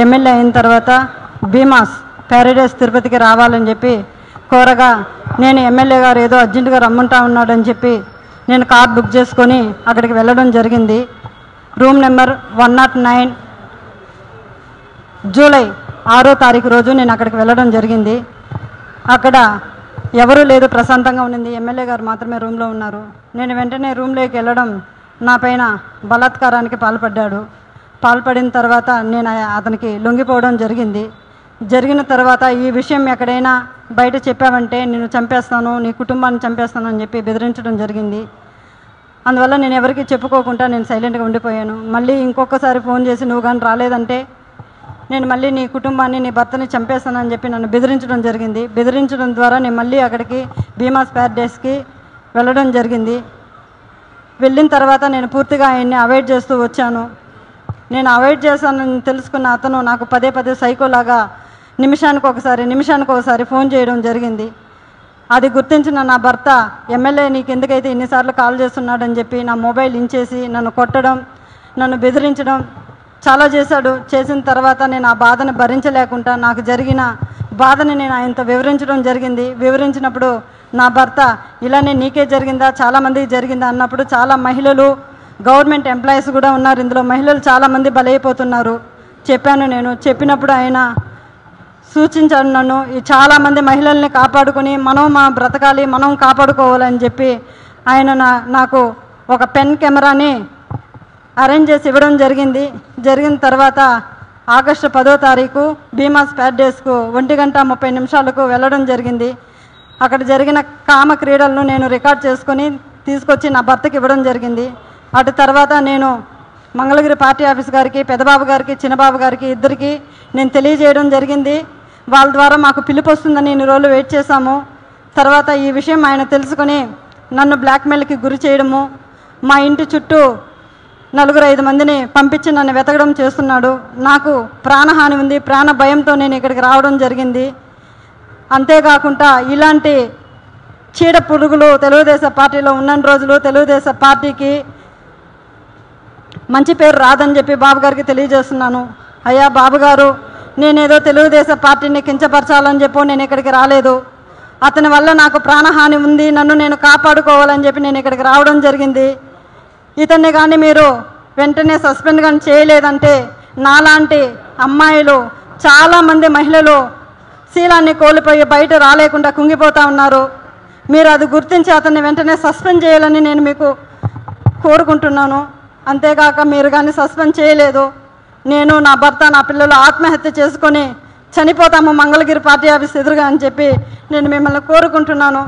MLA అయిన తర్వాత Bhimas Paradise తిరుపతికి రావాలని చెప్పి కోరగా నేను ఎమ్మెల్యే గారు ఏదో అర్జెంటుగా రమ్మంటా ఉన్నాడని చెప్పి నేను కార్ బుక్ చేసుకొని అక్కడికి వెళ్ళడం జరిగింది. రూమ్ నెంబర్ 109 జూలై 6వ తారీఖు రోజు నేను అక్కడికి వెళ్ళడం జరిగింది. అక్కడ ఎవరూ లేదు, ప్రశాంతంగా ఉండింది. ఎమ్మెల్యే గారు మాత్రమే రూమ్లో ఉన్నారు. నేను వెంటనే రూమ్లోకి వెళ్ళడం నా పైన బలాత్కారానికి పాల్పడిన తర్వాత నేను అతనికి లొంగిపోవడం జరిగింది. జరిగిన తర్వాత ఈ విషయం ఎక్కడైనా బయట చెప్పావంటే నేను చంపేస్తాను, నీ కుటుంబాన్ని చంపేస్తాను అని చెప్పి బెదిరించడం జరిగింది. అందువల్ల నేను ఎవరికి చెప్పుకోకుండా నేను సైలెంట్గా ఉండిపోయాను. మళ్ళీ ఇంకొకసారి ఫోన్ చేసి నువ్వు కానీ రాలేదంటే నేను మళ్ళీ నీ కుటుంబాన్ని, నీ భర్తని చంపేస్తానని చెప్పి నన్ను బెదిరించడం జరిగింది. బెదిరించడం ద్వారా నేను మళ్ళీ అక్కడికి భీమాస్ ప్యారడైస్కి వెళ్ళడం జరిగింది. వెళ్ళిన తర్వాత నేను పూర్తిగా ఆయన్ని అవాయిడ్ చేస్తూ వచ్చాను. నేను అవాయిడ్ చేశానని తెలుసుకున్న అతను నాకు పదే సైకోలాగా నిమిషానికి ఒకసారి ఫోన్ చేయడం జరిగింది. అది గుర్తించిన నా భర్త ఎమ్మెల్యే నీకు ఎందుకైతే ఇన్నిసార్లు కాల్ చేస్తున్నాడని చెప్పి నా మొబైల్ ఇంచేసి నన్ను కొట్టడం, నన్ను బెదిరించడం చాలా చేశాడు. చేసిన తర్వాత నేను ఆ బాధను భరించలేకుండా నాకు జరిగిన బాధని నేను ఆయనతో వివరించడం జరిగింది. వివరించినప్పుడు నా భర్త ఇలానే నీకే జరిగిందా, చాలామందికి జరిగిందా అన్నప్పుడు చాలా మహిళలు, గవర్నమెంట్ ఎంప్లాయీస్ కూడా ఉన్నారు, ఇందులో మహిళలు చాలామంది బలైపోతున్నారు నేను చెప్పినప్పుడు ఆయన సూచించాడు నన్ను ఈ చాలామంది మహిళల్ని కాపాడుకొని మనం బ్రతకాలి, మనం కాపాడుకోవాలని చెప్పి ఆయన నాకు ఒక పెన్ కెమెరాని అరేంజ్ చేసి ఇవ్వడం జరిగింది. జరిగిన తర్వాత ఆగస్టు 10వ తారీఖు భీమాస్ ప్యారడైస్కు 1:30 వెళ్ళడం జరిగింది. అక్కడ జరిగిన కామ క్రీడలను నేను రికార్డ్ చేసుకొని తీసుకొచ్చి నా భర్తకి ఇవ్వడం జరిగింది. అటు తర్వాత నేను మంగళగిరి పార్టీ ఆఫీస్ గారికి, పెద్దబాబు గారికి, చిన్నబాబు గారికి ఇద్దరికి నేను తెలియజేయడం జరిగింది. వాళ్ళ ద్వారా మాకు పిలుపు వస్తుందని ఇన్ని రోజులు వెయిట్ చేశాము. తర్వాత ఈ విషయం ఆయన తెలుసుకొని నన్ను బ్లాక్మెయిల్కి గురి చేయడము, మా ఇంటి చుట్టూ 4-5 మందిని పంపించి నన్ను వెతకడం చేస్తున్నాడు. నాకు ప్రాణహాని ఉంది, ప్రాణ భయంతో నేను ఇక్కడికి రావడం జరిగింది. అంతేకాకుండా ఇలాంటి చీడ పురుగులు తెలుగుదేశం పార్టీలో ఉన్న రోజులు తెలుగుదేశం పార్టీకి మంచి పేరు రాదని చెప్పి బాబు గారికి తెలియజేస్తున్నాను. అయ్యా బాబుగారు, నేనేదో తెలుగుదేశం పార్టీని కించపరచాలని చెప్పి నేను ఇక్కడికి రాలేదు. అతని వల్ల నాకు ప్రాణహాని ఉంది, నన్ను నేను కాపాడుకోవాలని చెప్పి నేను ఇక్కడికి రావడం జరిగింది. ఇతన్ని కానీ మీరు వెంటనే సస్పెండ్ కానీ చేయలేదంటే నాలాంటి అమ్మాయిలు చాలామంది మహిళలు శీలాన్ని కోల్పోయి బయట రాలేకుండా కుంగిపోతూ ఉన్నారు. మీరు అది గుర్తించి అతన్ని వెంటనే సస్పెండ్ చేయాలని నేను మీకు కోరుకుంటున్నాను. అంతేగాక మీరు కానీ సస్పెండ్ చేయలేదు, నేను, నా భర్త, నా పిల్లలు ఆత్మహత్య చేసుకొని చనిపోతాము మంగళగిరి పార్టీ ఆఫీస్ ఎదురుగా అని చెప్పి నేను మిమ్మల్ని కోరుకుంటున్నాను.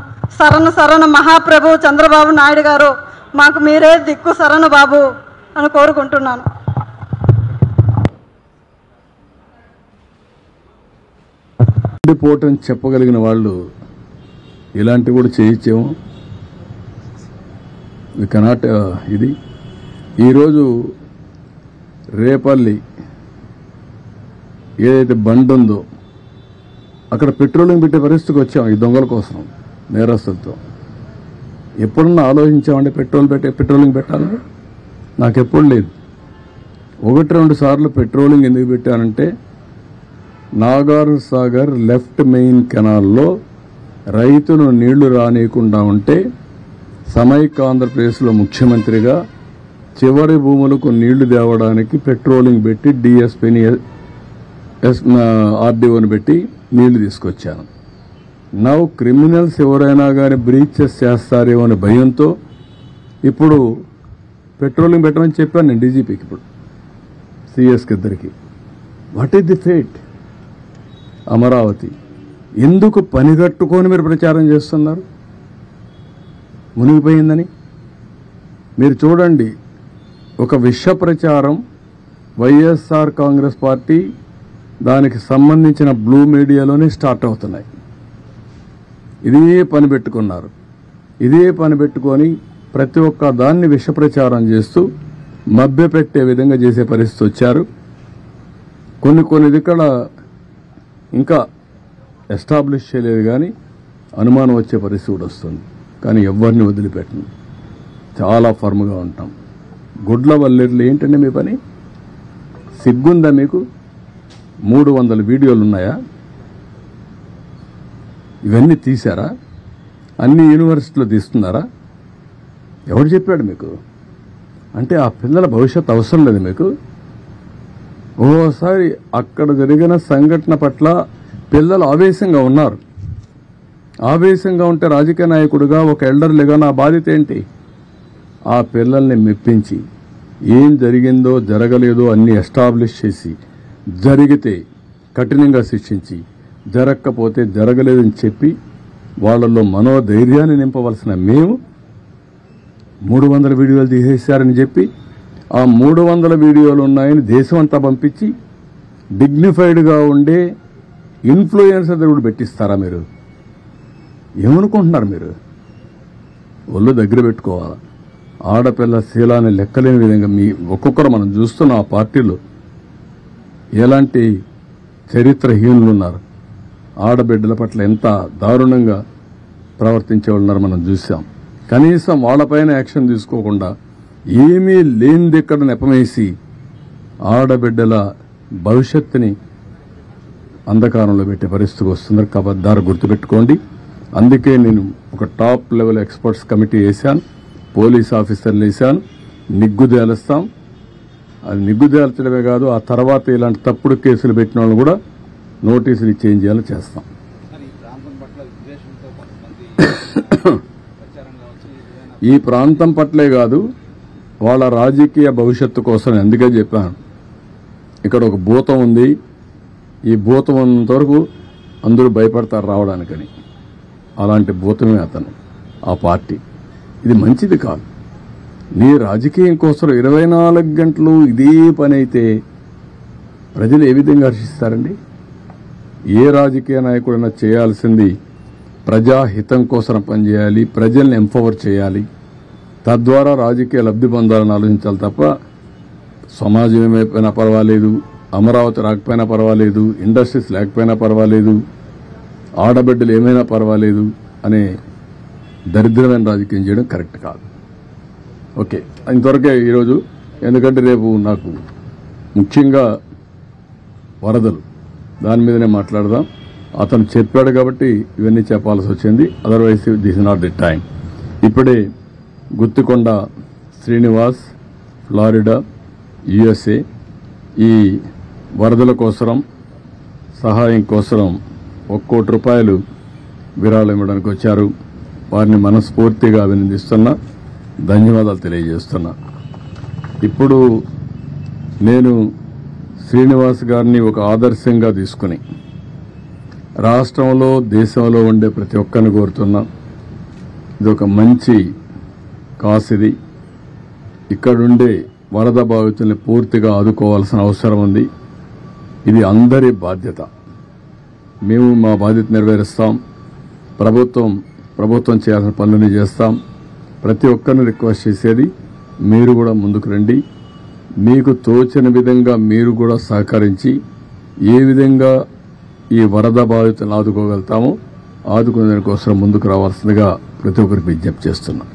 శరణ మహాప్రభు చంద్రబాబు నాయుడు గారు, మాకు మీరే దిక్కు శరణు బాబు అని కోరుకుంటున్నాను. పోవటం చెప్పగలిగిన వాళ్ళు ఇలాంటివి కూడా చేయించేమో. వి కెనాట్ ఇది ఈరోజు రేపల్లి ఏదైతే బండ్ ఉందో అక్కడ పెట్రోలింగ్ పెట్టే పరిస్థితికి వచ్చాం ఈ దొంగల కోసం, నేరస్తులతో. ఎప్పుడన్నా ఆలోచించామంటే పెట్రోలింగ్ పెట్టాలని? నాకెప్పుడు లేదు. 1-2 సార్లు పెట్రోలింగ్ ఎందుకు పెట్టానంటే నాగార్ సాగర్ లెఫ్ట్ మెయిన్ కెనాల్లో రైతులు నీళ్లు రానియకుండా ఉంటే సమైక్య ఆంధ్రప్రదేశ్లో ముఖ్యమంత్రిగా చివరి భూములకు నీళ్లు తేవడానికి పెట్రోలింగ్ పెట్టి డిఎస్పీని ఆర్డీఓని పెట్టి నీళ్లు తీసుకొచ్చాను. నౌ క్రిమినల్స్ ఎవరైనా కానీ బ్రీచెస్ చేస్తారేమో అనే భయంతో ఇప్పుడు పెట్రోలింగ్ పెట్టమని చెప్పాను నేను డీజీపీకి, ఇప్పుడు సిఎస్కి ఇద్దరికి. What is the fate? Amaravati ఎందుకు పనిగట్టుకొని మీరు ప్రచారం చేస్తున్నారు? మునిగిపోయిందని మీరు చూడండి. ఒక విష ప్రచారం వైఎస్ఆర్ కాంగ్రెస్ పార్టీ దానికి సంబంధించిన బ్లూ మీడియాలోనే స్టార్ట్ అవుతున్నాయి. ఇదే పని పెట్టుకున్నారు. ఇదే పని పెట్టుకొని ప్రతి ఒక్క దాన్ని విష ప్రచారం చేస్తూ మభ్యపెట్టే విధంగా చేసే పరిస్థితి వచ్చారు. కొన్ని ఇక్కడ ఇంకా ఎస్టాబ్లిష్ చేయలేదు కానీ అనుమానం వచ్చే పరిస్థితి కూడా వస్తుంది. కానీ ఎవరిని వదిలిపెట్టను, చాలా ఫర్మ్గా ఉంటాం. గుడ్ల వల్లేర్లు ఏంటండి మీ పని? సిగ్గుందా మీకు? 300 వీడియోలు ఉన్నాయా? ఇవన్నీ తీశారా? అన్ని యూనివర్సిటీలో తీస్తున్నారా? ఎవరు చెప్పాడు మీకు? అంటే ఆ పిల్లల భవిష్యత్తు అవసరం లేదు మీకు? ఓసారి అక్కడ జరిగిన సంఘటన పట్ల పిల్లలు ఆవేశంగా ఉన్నారు. ఆవేశంగా ఉంటే రాజకీయ నాయకుడిగా, ఒక ఎల్డర్లుగా నా బాధ్యత ఏంటి? ఆ పిల్లల్ని మెప్పించి ఏం జరిగిందో జరగలేదో అన్ని ఎస్టాబ్లిష్ చేసి, జరిగితే కఠినంగా శిక్షించి, జరగకపోతే జరగలేదని చెప్పి వాళ్ళల్లో మనోధైర్యాన్ని నింపవలసిన మేము 300 వీడియోలు తీసేశారని చెప్పి ఆ 300 వీడియోలు ఉన్నాయని దేశం అంతా పంపించి డిగ్నిఫైడ్గా ఉండే ఇన్ఫ్లుయెన్సర్ కూడా పెట్టిస్తారా మీరు? ఏమనుకుంటున్నారు మీరు? ఒళ్ళు దగ్గర పెట్టుకోవాలా. ఆడపిల్ల శీలాన్ని లెక్కలేని విధంగా మీ ఒక్కొక్కరు మనం చూస్తున్న ఆ పార్టీలో ఎలాంటి చరిత్రహీనులు ఉన్నారు. ఆడబిడ్డల పట్ల ఎంత దారుణంగా ప్రవర్తించే వాళ్ళున్నారు మనం చూసాం. కనీసం వాళ్ళపైన యాక్షన్ తీసుకోకుండా ఏమీ లేనిది ఇక్కడ నెపమేసి ఆడబిడ్డల భవిష్యత్తుని అంధకారంలో పెట్టే పరిస్థితికి వస్తున్నారు. కబద్దారు గుర్తుపెట్టుకోండి. అందుకే నేను ఒక టాప్ లెవెల్ ఎక్స్పర్ట్స్ కమిటీ వేశాను, పోలీస్ ఆఫీసర్లు వేశాను. నిగ్గుదేలుస్తాం. అది నిగ్గుదేల్చడమే కాదు, ఆ తర్వాత ఇలాంటి తప్పుడు కేసులు పెట్టిన వాళ్ళు కూడా నోటీసులు చేంజ్ చేయాలని చేస్తాం. ఈ ప్రాంతం పట్లే కాదు, వాళ్ళ రాజకీయ భవిష్యత్తు కోసం అందుకే చెప్పాను. ఇక్కడ ఒక భూతం ఉంది, ఈ భూతం ఉన్నంత వరకు అందరూ భయపడతారు రావడానికని. అలాంటి భూతమే అతను, ఆ పార్టీ. ఇది మంచిది కాదు. నీ రాజకీయం కోసం 24 గంటలు ఇదే పని అయితే ప్రజలు ఏ విధంగా హర్షిస్తారండి? ఏ రాజకీయ నాయకుడైనా చేయాల్సింది ప్రజాహితం కోసం పనిచేయాలి, ప్రజల్ని ఎంపవర్ చేయాలి, తద్వారా రాజకీయ లబ్ధి పొందాలని ఆలోచించాలి తప్ప సమాజం ఏమైపోయినా పర్వాలేదు, అమరావతి రాకపోయినా పర్వాలేదు, ఇండస్ట్రీస్ లేకపోయినా పర్వాలేదు, ఆడబిడ్డలు ఏమైనా పర్వాలేదు అనే దరిద్రమైన రాజకీయం చేయడం కరెక్ట్ కాదు. ఓకే, ఇంతవరకే ఈరోజు. ఎందుకంటే రేపు నాకు ముఖ్యంగా వరదలు దాని మీదనే మాట్లాడదాం. అతను చెప్పాడు కాబట్టి ఇవన్నీ చెప్పాల్సి వచ్చింది. Otherwise this is not the time. ఇప్పుడే గుత్తికొండ శ్రీనివాస్, ఫ్లారిడా, USA ఈ వరదల కోసం సహాయం కోసం 1 కోటి రూపాయలు విరాళం ఇవ్వడానికి వచ్చారు. వారిని మనస్ఫూర్తిగా అభినందిస్తున్నా, ధన్యవాదాలు తెలియజేస్తున్నా. ఇప్పుడు నేను శ్రీనివాస్ గారిని ఒక ఆదర్శంగా తీసుకుని రాష్ట్రంలో, దేశంలో ఉండే ప్రతి ఒక్కరిని కోరుతున్నా, ఇది ఒక మంచి కాస్. ఇది ఇక్కడుండే వరద బాధితుల్ని పూర్తిగా ఆదుకోవాల్సిన అవసరం ఉంది. ఇది అందరి బాధ్యత. మేము మా బాధ్యత నెరవేరుస్తాం. ప్రభుత్వం చేయాల్సిన పనులని చేస్తాం. ప్రతి ఒక్కరిని రిక్వెస్ట్ చేసేది, మీరు కూడా ముందుకు రండి. మీకు తోచిన విధంగా మీరు కూడా సహకరించి ఏ విధంగా ఈ వరద బాధితులను ఆదుకోగలుగుతామో ఆదుకునే దానికోసం ముందుకు రావాల్సిందిగా ప్రతి ఒక్కరికి విజ్ఞప్తి చేస్తున్నాం.